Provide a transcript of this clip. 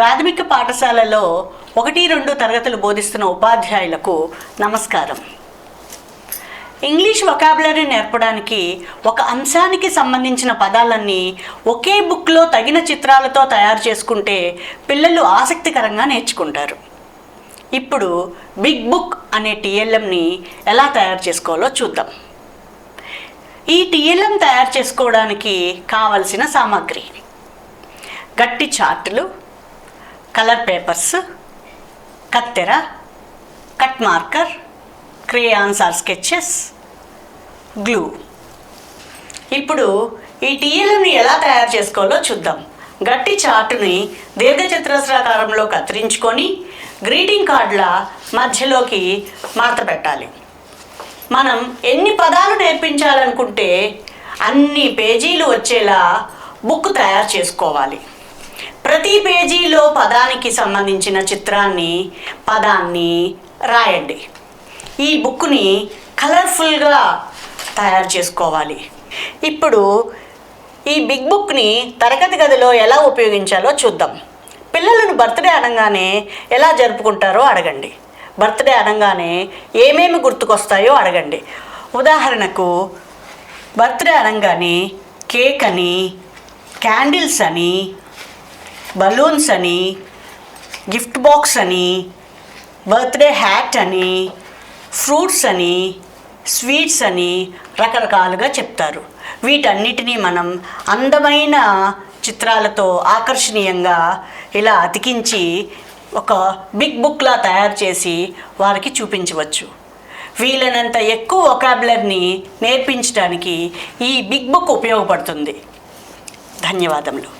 ప్రాథమిక పాఠశాలలో 1-2 తరగతులు బోధిస్తున్న ఉపాధ్యాయులకు నమస్కారం. ఇంగ్లీష్ వొకాబులరీ నేర్పడానికి ఒక అంశానికి సంబంధించిన పదాలన్నీ ఒకే బుక్లో తగిన చిత్రాలతో తయారు చేసుకుంటే పిల్లలు ఆసక్తికరంగా నేర్చుకుంటారు. ఇప్పుడు బిగ్ బుక్ అనే టీఎల్ఎంని ఎలా తయారు చేసుకోవాలో చూద్దాం. ఈ టీఎల్ఎం తయారు చేసుకోవడానికి కావలసిన సామాగ్రి: గట్టి చార్టులు, కలర్ పేపర్స్, కత్తెర, cut marker, crayons or sketches, glue. ఇప్పుడు ఈ టీఎల్ఎంని ఎలా తయారు చేసుకోవాలో చూద్దాం. గట్టి చార్టుని దీర్ఘచతురస్రాకారంలో కత్తిరించుకొని గ్రీటింగ్ కార్డుల మధ్యలోకి మడత పెట్టాలి. మనం ఎన్ని పదాలు నేర్పించాలనుకుంటే అన్ని పేజీలు వచ్చేలా బుక్ తయారు చేసుకోవాలి. ప్రతి పేజీలో పదానికి సంబంధించిన పదాన్ని రాయండి. ఈ బుక్ని కలర్ఫుల్గా తయారు చేసుకోవాలి. ఇప్పుడు ఈ బిగ్ బుక్ని తరగతి గదిలో ఎలా ఉపయోగించాలో చూద్దాం. పిల్లలను బర్త్డే అనగానే ఎలా జరుపుకుంటారో అడగండి. బర్త్డే అనగానే ఏమేమి గుర్తుకొస్తాయో అడగండి. ఉదాహరణకు బర్త్డే అనగానే కేక్ అని, క్యాండిల్స్ అని, బలూన్స్ అని, గిఫ్ట్ బాక్స్ అని, బర్త్డే హ్యాట్ అని, ఫ్రూట్స్ అని, స్వీట్స్ అని రకరకాలుగా చెప్తారు. వీటన్నిటినీ మనం అందమైన చిత్రాలతో ఆకర్షణీయంగా ఇలా అతికించి ఒక బిగ్ బుక్లా తయారు చేసి వారికి చూపించవచ్చు. వీలైనంత ఎక్కువ వొకాబులరీని నేర్పించడానికి ఈ బిగ్ బుక్ ఉపయోగపడుతుంది. ధన్యవాదములు.